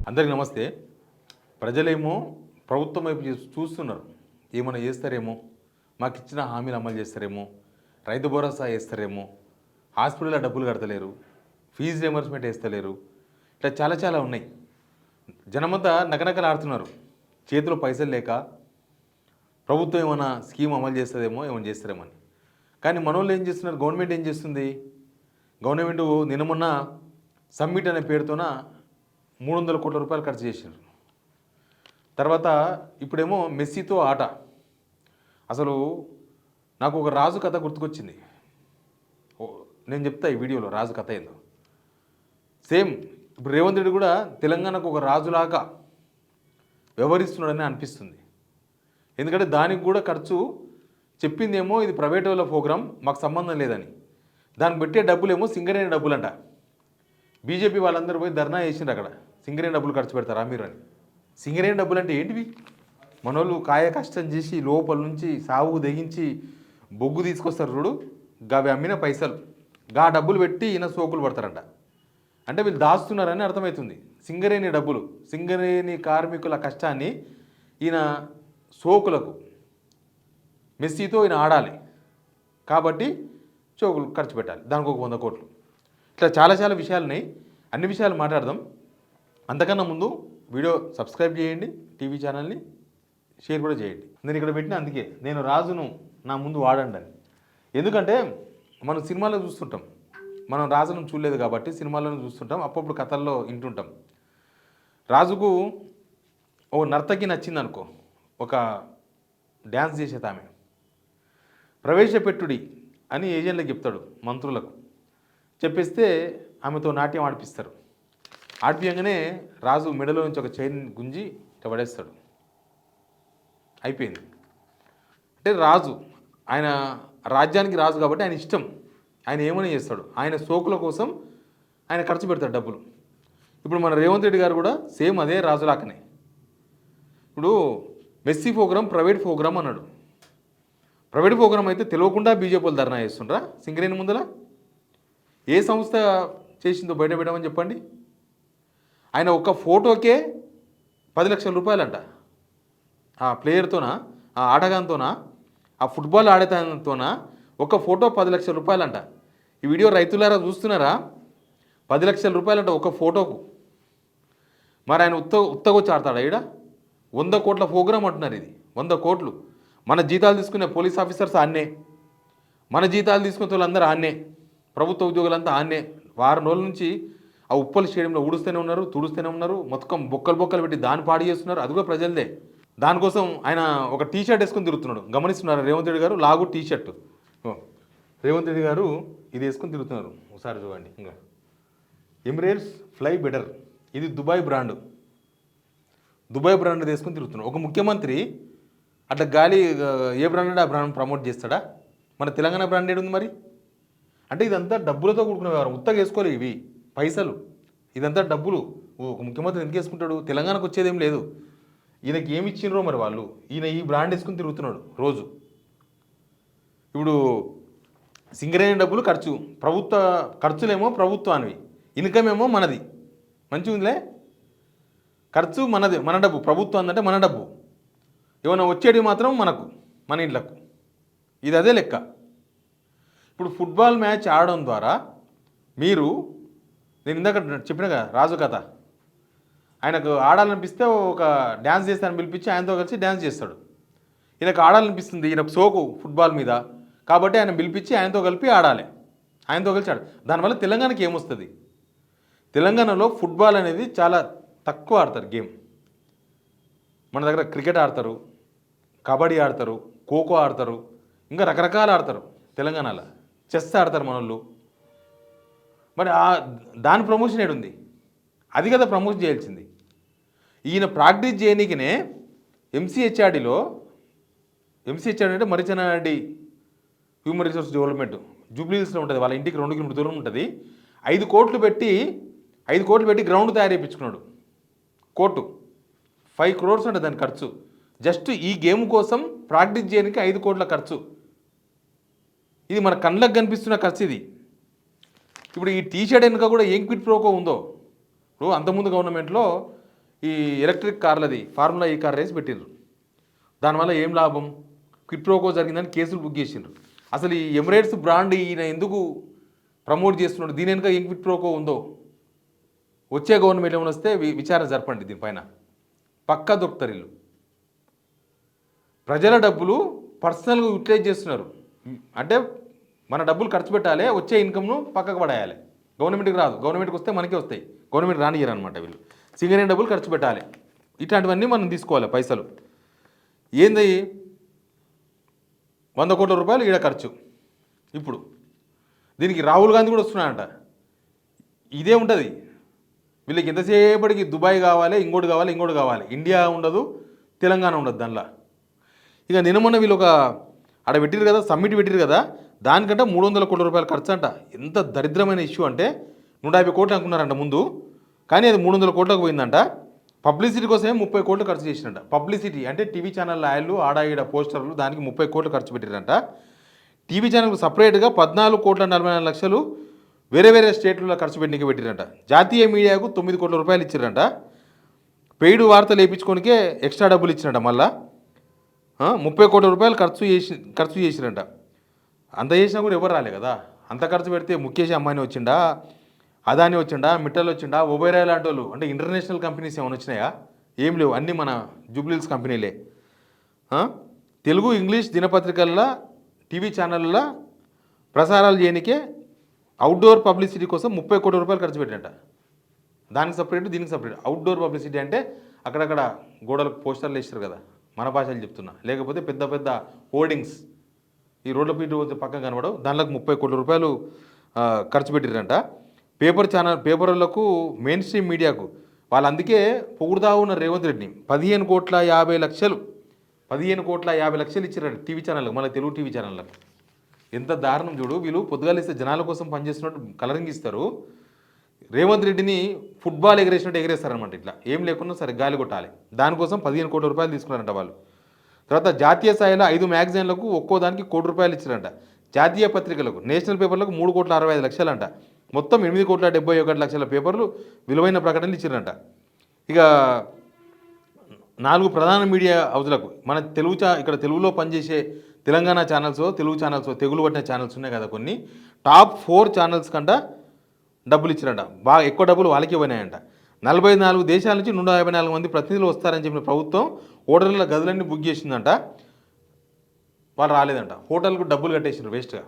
అందరికీ నమస్తే. ప్రజలేమో ప్రభుత్వం వైపు చూస్తున్నారు. ఏమైనా చేస్తారేమో, మాకు ఇచ్చిన హామీలు అమలు చేస్తారేమో, రైతు భరోసా వేస్తారేమో, హాస్పిటల్లో డబ్బులు కడతలేరు, ఫీజు రియంబర్స్మెంట్ వేస్తలేరు, ఇట్లా చాలా చాలా ఉన్నాయి. జనమంతా నకనకలాడుతున్నారు. చేతిలో పైసలు లేక ప్రభుత్వం ఏమైనా స్కీమ్ అమలు చేస్తుందేమో, ఏమైనా చేస్తారేమో అని. కానీ మనోళ్ళు ఏం చేస్తున్నారు? గవర్నమెంట్ ఏం చేస్తుంది? గవర్నమెంట్ నిన్న మొన్న సమ్మిట్ అనే పేరుతోన 300 కోట్ల రూపాయలు ఖర్చు చేశారు. తర్వాత ఇప్పుడేమో మెస్సీతో ఆట. అసలు నాకు ఒక రాజు కథ గుర్తుకొచ్చింది. నేను చెప్తా ఈ వీడియోలో రాజు కథ ఏందో. సేమ్ ఇప్పుడు రేవంత్ రెడ్డి కూడా తెలంగాణకు ఒక రాజులాగా వ్యవహరిస్తున్నాడని అనిపిస్తుంది. ఎందుకంటే దానికి కూడా ఖర్చు చెప్పిందేమో ఇది ప్రైవేట్ వాళ్ళ ప్రోగ్రాం, మాకు సంబంధం లేదని. దానికి పెట్టే డబ్బులేమో సింగరేణి డబ్బులంట. బీజేపీ వాళ్ళందరూ పోయి ధర్నా చేసిండ్రు అక్కడ. సింగరేణి డబ్బులు ఖర్చు పెడతారా మీరు అని. సింగరేణి డబ్బులు అంటే ఏంటివి? మనోళ్ళు కాయ కష్టం చేసి లోపల నుంచి సాగు తెగించి బొగ్గు తీసుకొస్తారు చూడు, అవి అమ్మిన పైసలు, గా డబ్బులు పెట్టి ఈయన సోకులు పడతారంట. అంటే వీళ్ళు దాస్తున్నారని అర్థమవుతుంది. సింగరేణి డబ్బులు, సింగరేణి కార్మికుల కష్టాన్ని ఈయన సోకులకు, మెస్సీతో ఈయన ఆడాలి కాబట్టి చోకులు ఖర్చు పెట్టాలి. దానికి ఒక 100 కోట్లు. ఇట్లా చాలా చాలా విషయాలున్నాయి. అన్ని విషయాలు మాట్లాడదాం. అంతకన్నా ముందు వీడియో సబ్స్క్రైబ్ చేయండి, టీవీ ఛానల్ని షేర్ కూడా చేయండి. నేను ఇక్కడ పెట్టిన అందుకే నేను రాజును నా ముందు వాడండి అని. ఎందుకంటే మనం సినిమాలో చూస్తుంటాం, మనం రాజును చూడలేదు కాబట్టి సినిమాలను చూస్తుంటాం, అప్పుడప్పుడు కథల్లో వింటుంటాం. రాజుకు ఓ నర్తకి నచ్చింది అనుకో, ఒక డ్యాన్స్ చేసేది ఆమె, ప్రవేశపెట్టుడి అని ఏజెంట్లకు చెప్తాడు, మంత్రులకు చెప్పేస్తే ఆమెతో నాట్యం ఆడిపిస్తారు. ఆడిపియంగానే రాజు మెడలో నుంచి ఒక చైన్ గుంజి ఇట్లా పడేస్తాడు. అయిపోయింది. అంటే రాజు, ఆయన రాజ్యానికి రాజు కాబట్టి ఆయన ఇష్టం, ఆయన ఏమైనా చేస్తాడు. ఆయన సోకుల కోసం ఆయన ఖర్చు పెడతాడు డబ్బులు. ఇప్పుడు మన రేవంత్ రెడ్డి గారు కూడా సేమ్ అదే రాజులాకనే. ఇప్పుడు మెస్సీ ప్రోగ్రాం ప్రైవేట్ ప్రోగ్రాం అన్నాడు. ప్రైవేట్ ప్రోగ్రాం అయితే తెలియకుండా బీజేపీలు ధర్నా చేస్తుండ్రా సింగరేణి ముందల? ఏ సంస్థ చేసిందో బయట పెట్టమని చెప్పండి. ఆయన ఒక్క ఫోటోకే 10 లక్షల రూపాయలంట. ఆ ప్లేయర్తోన, ఆ ఆటగాంతోన, ఆ ఫుట్బాల్ ఆడేతోన ఒక్క ఫోటో 10 లక్షల రూపాయలంట. ఈ వీడియో రైతులారా చూస్తున్నారా? 10 లక్షల రూపాయలంట ఒక ఫోటోకు. మరి ఆయన ఉత్తగొచ్చి ఆడతాడా? ఈడ 100 కోట్ల ప్రోగ్రాం అంటున్నారు. ఇది 100 కోట్లు. మన జీతాలు తీసుకునే పోలీస్ ఆఫీసర్స్ ఆన్నే, మన జీతాలు తీసుకునే వాళ్ళందరూ ఆన్నే, ప్రభుత్వ ఉద్యోగులంతా ఆన్నే. వారం రోజుల నుంచి ఆ ఉప్పల్ స్టేడియంలో ఊడుస్తూనే ఉన్నారు, తుడుస్తూనే ఉన్నారు, మొత్తం బొక్కలు పెట్టి దాన్ని పాడు చేస్తున్నారు. అది కూడా ప్రజలదే. దానికోసం ఆయన ఒక టీ షర్ట్ వేసుకొని తిరుగుతున్నాడు. గమనిస్తున్నారు రేవంత్ రెడ్డి గారు? లాగు టీ షర్ట్ రేవంత్ రెడ్డి గారు ఇది వేసుకొని తిరుగుతున్నారు. ఒకసారి చూడండి. ఇంకా ఎమిరేట్స్ ఫ్లై బెటర్, ఇది దుబాయ్ బ్రాండ్. దుబాయ్ బ్రాండ్ వేసుకొని తిరుగుతున్నాడు. ఒక ముఖ్యమంత్రి అట్లా గాలి ఏ బ్రాండ్ అంటే ఆ బ్రాండ్ ప్రమోట్ చేస్తాడా? మన తెలంగాణ బ్రాండ్ ఏడు ఉంది మరి? అంటే ఇదంతా డబ్బులతో కూడుకున్న వ్యవహారం. ఉత్తగా వేసుకోలేదు ఇవి పైసలు, ఇదంతా డబ్బులు. ఒక ముఖ్యమంత్రి ఎందుకు వేసుకుంటాడు? తెలంగాణకు వచ్చేదేం లేదు. ఈయనకి ఏమి ఇచ్చిండ్రో మరి వాళ్ళు. ఈయన ఈ బ్రాండ్ వేసుకుని తిరుగుతున్నాడు రోజు. ఇప్పుడు సింగరేణి డబ్బులు ఖర్చు, ప్రభుత్వ ఖర్చులేమో ప్రభుత్వానివి, ఇన్కమ్ ఏమో మనది. మంచిగా ఉందిలే. ఖర్చు మనది, మన డబ్బు. ప్రభుత్వం అంటే మన డబ్బు. ఏమైనా వచ్చేటివి మాత్రం మనకు, మన ఇళ్ళకు. ఇది అదే లెక్క. ఇప్పుడు ఫుట్బాల్ మ్యాచ్ ఆడడం ద్వారా మీరు, నేను ఇందాక చెప్పిన కదా రాజు కథ, ఆయనకు ఆడాలనిపిస్తే ఒక డ్యాన్స్ చేస్తాను పిలిపించి ఆయనతో కలిసి డ్యాన్స్ చేస్తాడు. ఈయనకు ఆడాలనిపిస్తుంది, ఈయనకు సోకు ఫుట్బాల్ మీద కాబట్టి ఆయన పిలిపించి ఆయనతో కలిపి ఆడాలి, ఆయనతో కలిసి ఆడాలి. దానివల్ల తెలంగాణకి ఏమొస్తుంది? తెలంగాణలో ఫుట్బాల్ అనేది చాలా తక్కువ ఆడతారు గేమ్. మన దగ్గర క్రికెట్ ఆడతారు, కబడ్డీ ఆడతారు, ఖోఖో ఆడతారు, ఇంకా రకరకాలు ఆడతారు. తెలంగాణలో చెస్ ఆడతారు మనోళ్ళు. మరి దాని ప్రమోషన్ ఏడుంది? అది కదా ప్రమోషన్ చేయాల్సింది. ఈయన ప్రాక్టీస్ చేయనీకినే ఎంసీహెచ్ఆర్డీలో, ఎంసీహెచ్ఆర్డీ అంటే మరిచెన్నారెడ్డి హ్యూమన్ రిసోర్స్ డెవలప్మెంట్, జూబ్లీహిల్స్లో ఉంటుంది. వాళ్ళ ఇంటికి 2 కిలోమీటర్ దూరం ఉంటుంది. 5 కోట్లు పెట్టి గ్రౌండ్ తయారు చేయించుకున్నాడు. కోర్టు 5 crores అంటే దాని ఖర్చు. జస్ట్ ఈ గేమ్ కోసం ప్రాక్టీస్ చేయడానికి 5 కోట్ల ఖర్చు. ఇది మన కళ్ళకు కనిపిస్తున్న ఖర్చు ఇది. ఇప్పుడు ఈ టీ షర్ట్ వెనుక కూడా ఏం క్విడ్ ప్రోకో ఉందో. ఇప్పుడు అంతకుముందు గవర్నమెంట్లో ఈ ఎలక్ట్రిక్ కార్లది ఫార్ములా ఈ కార్ రేస్ పెట్టిండ్రు. దానివల్ల ఏం లాభం? క్విట్ ప్రోకో జరిగిందని కేసులు బుక్ చేసిండ్రు. అసలు ఈ ఎమిరేట్స్ బ్రాండ్ ఈయన ఎందుకు ప్రమోట్ చేస్తున్నాడు? దీని వెనుక ఏం క్విట్ ప్రోకో ఉందో వచ్చే గవర్నమెంట్ ఏమైనా వస్తే విచారణ జరపండి. దీనిపైన పక్కా దొరుకుతారు వీళ్ళు. ప్రజల డబ్బులు పర్సనల్గా యూటిలైజ్ చేస్తున్నారు. అంటే మన డబ్బులు ఖర్చు పెట్టాలి, వచ్చే ఇన్కమ్ను పక్కకు పడేయాలి. గవర్నమెంట్కి రాదు, గవర్నమెంట్కి వస్తే మనకే వస్తాయి, గవర్నమెంట్ రానియరు అనమాట వీళ్ళు. సింగరే డబ్బులు ఖర్చు పెట్టాలి. ఇట్లాంటివన్నీ మనం తీసుకోవాలి పైసలు. ఏంది 100 కోట్ల రూపాయలు ఈడ ఖర్చు. ఇప్పుడు దీనికి రాహుల్ గాంధీ కూడా వస్తున్నాడంట. ఇదే ఉంటుంది వీళ్ళకి. ఎంతసేపటికి దుబాయ్ కావాలి, ఇంకోటి కావాలి, ఇంకోటి కావాలి. ఇండియా ఉండదు, తెలంగాణ ఉండదు దానిలో. ఇక నిన్న మొన్న వీళ్ళు ఒక ఆడ పెట్టిరు కదా, సమ్మిట్ పెట్టిరు కదా, దానికంటే 300 కోట్ల రూపాయలు ఖర్చు అంట. ఎంత దరిద్రమైన ఇష్యూ అంటే 150 కోట్లు అనుకున్నారంట ముందు, కానీ అది 300 కోట్లకు పోయిందంట. పబ్లిసిటీ కోసమే 30 కోట్లు ఖర్చు చేసినట్ట. పబ్లిసిటీ అంటే టీవీ ఛానల్ యాడ్లు, ఆడాయిడ పోస్టర్లు, దానికి 30 కోట్లు ఖర్చు పెట్టిరంట. టీవీ ఛానల్కు సపరేట్గా 14,44,00,000 వేరే వేరే స్టేట్లలో ఖర్చు పెట్టిరంట. జాతీయ మీడియాకు 9 కోట్ల రూపాయలు ఇచ్చారంట. పెయిడ్ వార్తలు వేయించుకోనికే ఎక్స్ట్రా డబ్బులు ఇచ్చిరంట. మళ్ళా 30 కోట్ల రూపాయలు ఖర్చు చేసిరంట. అంత చేసినా కూడా ఎవరు రాలే కదా. అంత ఖర్చు పెడితే ముఖేష్ అంబానీ వచ్చిండా, అదాని వచ్చిండా, మిట్టల్ వచ్చిండా, ఒబెరాయ్ లాంటి వాళ్ళు, అంటే ఇంటర్నేషనల్ కంపెనీస్ ఏమైనా వచ్చినాయా? ఏం లేవు, అన్నీ మన జూబ్లీహిల్స్ కంపెనీలే. తెలుగు ఇంగ్లీష్ దినపత్రికల్లో, టీవీ ఛానళ్ళలో ప్రసారాలు చేయనికే అవుట్డోర్ పబ్లిసిటీ కోసం 30 కోట్ల రూపాయలు ఖర్చు పెట్టినట్ట. దానికి సపరేట్, దీనికి సపరేట్. అవుట్డోర్ పబ్లిసిటీ అంటే అక్కడక్కడ గోడలకు పోస్టర్లు వేస్తారు కదా, మన భాషలు చెప్తున్నా, లేకపోతే పెద్ద పెద్ద హోర్డింగ్స్ ఈ రోడ్ల పీట పక్కన కనబడవు, దానిలోకి 30 కోట్ల రూపాయలు ఖర్చు పెట్టిరంట. పేపర్లకు, మెయిన్ స్ట్రీమ్ మీడియాకు వాళ్ళు అందుకే పొగుడుతా ఉన్న రేవంత్ రెడ్డిని 15,50,00,000 ఇచ్చారంట టీవీ ఛానళ్ళకు, మన తెలుగు టీవీ ఛానళ్ళకు. ఎంత దారుణం చూడు. వీళ్ళు పొద్దుగాలిస్తే జనాల కోసం పనిచేస్తున్నట్టు కలరింగ్ ఇస్తారు. రేవంత్ రెడ్డిని ఫుట్బాల్ ఎగరేసినట్టు ఎగరేస్తారనమాట. ఇట్లా ఏం లేకుండా సరే గాలి కొట్టాలి. దానికోసం 15 కోట్ల రూపాయలు తీసుకున్నారంట వాళ్ళు. తర్వాత జాతీయ స్థాయిలో 5 మ్యాగజైన్లకు ఒక్కో దానికి 1 కోటి రూపాయలు ఇచ్చారంట. జాతీయ పత్రికలకు, నేషనల్ పేపర్లకు 3,65,00,000 అంట. మొత్తం 8,71,00,000 పేపర్లు విలువైన ప్రకటనలు ఇచ్చారంట. ఇక 4 ప్రధాన మీడియా హౌజులకు, మన ఇక్కడ తెలుగులో పనిచేసే తెలంగాణ ఛానల్స్, తెలుగు ఛానల్స్, తెగులు పట్టిన ఛానల్స్ ఉన్నాయి కదా కొన్ని, టాప్ 4 ఛానల్స్ కంట డబ్బులు ఇచ్చారంట. బాగా ఎక్కువ డబ్బులు వాళ్ళకి ఇవ్వనాయంట. 44 దేశాల నుంచి 154 మంది ప్రతినిధులు వస్తారని చెప్పిన ప్రభుత్వం హోటళ్ళ గదులన్నీ బుక్ చేసిందంట. వాళ్ళు రాలేదంట. హోటల్కు డబ్బులు కట్టేసారు వేస్ట్గా.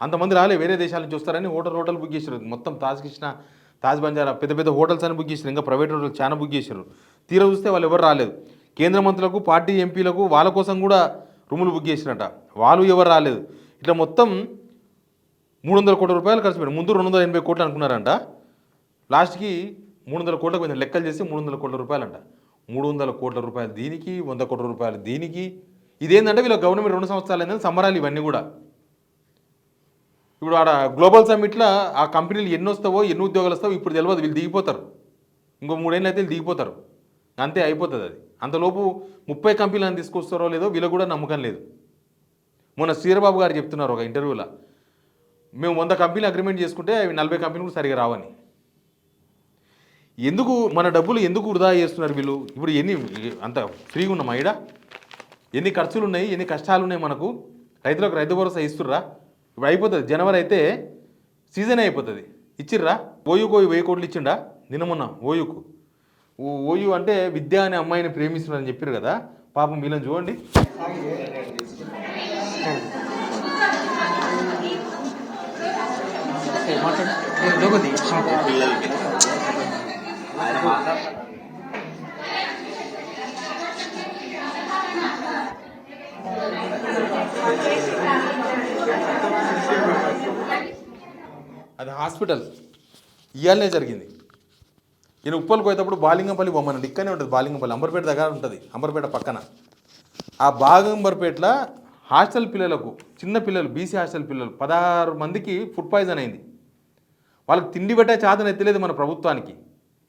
అంతమంది రాలే, వేరే దేశాల నుంచి వస్తారని హోటల్ బుక్ చేశారు. మొత్తం తాజ్ బంజారా పెద్ద పెద్ద హోటల్స్ అని బుక్ చేశారు. ఇంకా ప్రైవేట్ హోటల్స్ చాలా బుక్ చేశారు. తీరా చూస్తే వాళ్ళు ఎవరు రాలేదు. కేంద్ర మంత్రులకు, పార్టీ ఎంపీలకు వాళ్ళ కోసం కూడా రూములు బుక్ చేసినట్ట, వాళ్ళు ఎవరు రాలేదు. ఇట్లా మొత్తం 300 కోట్ల రూపాయలు ఖర్చు పెట్టారు. ముందు 280 కోట్లు అనుకున్నారంట, లాస్ట్కి 300 కోట్లకు పోయింది. లెక్కలు చేసి 300 కోట్ల రూపాయలు అంట. 300 కోట్ల రూపాయలు దీనికి, 100 కోట్ల రూపాయలు దీనికి. ఇదేంటంటే వీళ్ళ గవర్నమెంట్ 2 సంవత్సరాలు అయిందని సంబరాలు ఇవన్నీ కూడా. ఇప్పుడు ఆడ గ్లోబల్ సమ్మిట్లో ఆ కంపెనీలు ఎన్ని వస్తావో, ఎన్ని ఉద్యోగాలు వస్తావో ఇప్పుడు తెలియదు. వీళ్ళు దిగిపోతారు, ఇంకో 3 ఏళ్ళు అయితే వీళ్ళు దిగిపోతారు, అంతే అయిపోతుంది అది. అంతలోపు 30 కంపెనీలను తీసుకొస్తారో లేదో వీళ్ళకు కూడా నమ్మకం లేదు. మొన్న శ్రీరబాబు గారు చెప్తున్నారు ఒక ఇంటర్వ్యూలో, మేము 100 కంపెనీలు అగ్రిమెంట్ చేసుకుంటే అవి 40 కంపెనీలు కూడా సరిగా రావని. ఎందుకు మన డబ్బులు ఎందుకు వృధా చేస్తున్నారు వీళ్ళు? ఇప్పుడు ఎన్ని అంత ఫ్రీగా ఉన్నామా ఈడ? ఎన్ని ఖర్చులు ఉన్నాయి, ఎన్ని కష్టాలు ఉన్నాయి మనకు. రైతులకు రైతు భరోసా ఇస్తుర్రా? ఇప్పుడు అయిపోతుంది, జనవరి అయితే సీజన్ అయిపోతుంది. ఇచ్చిర్రా? ఓయూకు 1000 కోట్లు ఇచ్చిండా నిన్న మొన్న ఓయూకు. ఓయూ అంటే విద్య అనే అమ్మాయిని ప్రేమిస్తున్నారని చెప్పారు కదా, పాపం వీళ్ళని చూడండి. అది హాస్పిటల్ ఇవాళనే జరిగింది. ఈయన ఉప్పల్కి పోయేటప్పుడు బాలింగంపల్లి బొమ్మనండి, ఇక్కడనే ఉంటుంది బాలింగంపల్లి, అంబర్పేట దగ్గర ఉంటుంది, అంబర్పేట పక్కన. ఆ బాగంబర్పేటలో హాస్టల్ పిల్లలకు, చిన్న పిల్లలు, బీసీ హాస్టల్ పిల్లలు 16 మందికి ఫుడ్ పాయిజన్ అయింది. వాళ్ళకి తిండి పెట్టే చేతన ఎత్తలేదు మన ప్రభుత్వానికి.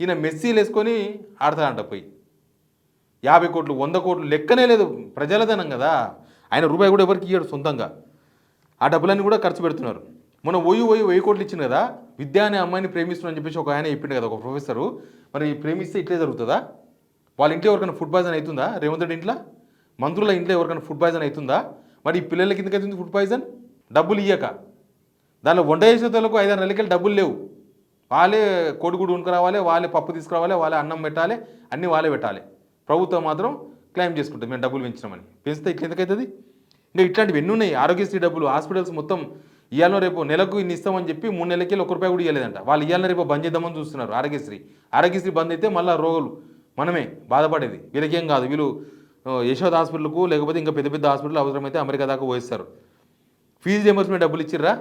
ఈయన మెస్సీలు వేసుకొని ఆడతాడంట పోయి. 50 కోట్లు, 100 కోట్లు లెక్కనే లేదు. ప్రజలధనం కదా, ఆయన రూపాయి కూడా ఎవరికి ఇయ్యాడు సొంతంగా. ఆ డబ్బులన్నీ కూడా ఖర్చు పెడుతున్నారు. మన 1000 కోట్లు ఇచ్చింది కదా, విద్య అనే అమ్మాయిని ప్రేమిస్తున్నారని చెప్పేసి ఒక ఆయన చెప్పిండు కదా, ఒక ప్రొఫెసరు. మరి ప్రేమిస్తే ఇట్లే జరుగుతుందా? వాళ్ళ ఇంట్లో ఎవరికైనా ఫుడ్ పాయిజన్ అవుతుందా? రేవంత్ రెడ్డి ఇంట్లో, మంత్రుల ఇంట్లో ఎవరికైనా ఫుడ్ పాయిజన్ అవుతుందా? మరి ఈ పిల్లలకి ఎందుకు అవుతుంది ఫుడ్ పాయిజన్? డబ్బులు ఇయ్యక. దానిలో వంట చేసేటోళ్ళకు 5-6 నెలలకి డబ్బులు లేవు. వాళ్ళే కోడిగుడు ఉనుకురావాలి, వాళ్ళే పప్పు తీసుకురావాలి, వాళ్ళే అన్నం పెట్టాలి, అన్నీ వాళ్ళే పెట్టాలి. ప్రభుత్వం మాత్రం క్లెయిమ్ చేసుకుంటుంది మేము డబ్బులు పెంచినామని. పెంచితే ఇట్లా ఎందుకవుతుంది? ఇంకా ఇట్లాంటివి ఎన్ని ఉన్నాయి. ఆరోగ్యశ్రీ డబ్బులు హాస్పిటల్స్ మొత్తం ఇవాళ రేపు నెలకు ఇన్ని ఇస్తామని చెప్పి 3 నెలలకి ₹1 కూడా ఇవ్వలేదంట. వాళ్ళు ఇవాళ రేపు బంద్ చేద్దామని చూస్తున్నారు ఆరోగ్యశ్రీ బంద్ అయితే మళ్ళీ రోగులు మనమే బాధపడేది. వీళ్ళకేం కాదు, వీళ్ళు యశోద హాస్పిటల్కు లేకపోతే ఇంకా పెద్ద పెద్ద హాస్పిటల్ అవసరమైతే అమెరికా దాకా పోయిస్తారు. ఫీజు రియంబర్స్మెంట్ డబ్బులు ఇచ్చిర్రా?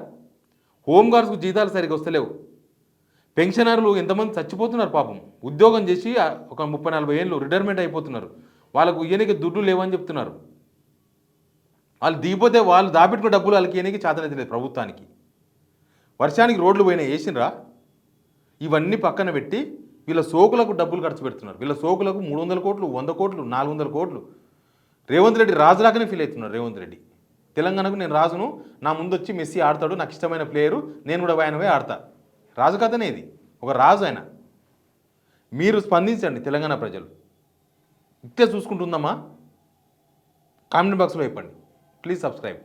హోంగార్డ్స్కు జీతాలు సరిగ్గా వస్తలేవు. పెన్షనర్లు ఎంతమంది చచ్చిపోతున్నారు పాపం. ఉద్యోగం చేసి ఒక 30-40 ఏళ్ళు రిటైర్మెంట్ అయిపోతున్నారు. వాళ్ళకు ఇయ్యనికి దుడ్డు లేవని చెప్తున్నారు. వాళ్ళు దిగిపోతే వాళ్ళు దాపెట్టుకున్న డబ్బులు వాళ్ళకి ఇయ్యనికి చేతనైతే లేదు ప్రభుత్వానికి. వర్షానికి రోడ్లు పోయినా వేసినరా? ఇవన్నీ పక్కన పెట్టి వీళ్ళ సోకులకు డబ్బులు ఖర్చు పెడుతున్నారు. వీళ్ళ సోకులకు 300 కోట్లు, 100 కోట్లు, 400 కోట్లు. రేవంత్ రెడ్డి రాజులాగానే ఫీల్ అవుతున్నారు. రేవంత్ రెడ్డి తెలంగాణకు నేను రాజును, నా ముందు వచ్చి మెస్సీ ఆడతాడు, నాకు ఇష్టమైన ప్లేయరు, నేను కూడా ఆయనవే ఆడతా. రాజు కథనే ఇది, ఒక రాజు ఆయన. మీరు స్పందించండి తెలంగాణ ప్రజలు. ఇట్టే చూసుకుంటుందమ్మా? కామెంట్ బాక్స్లో చెప్పండి. Please subscribe.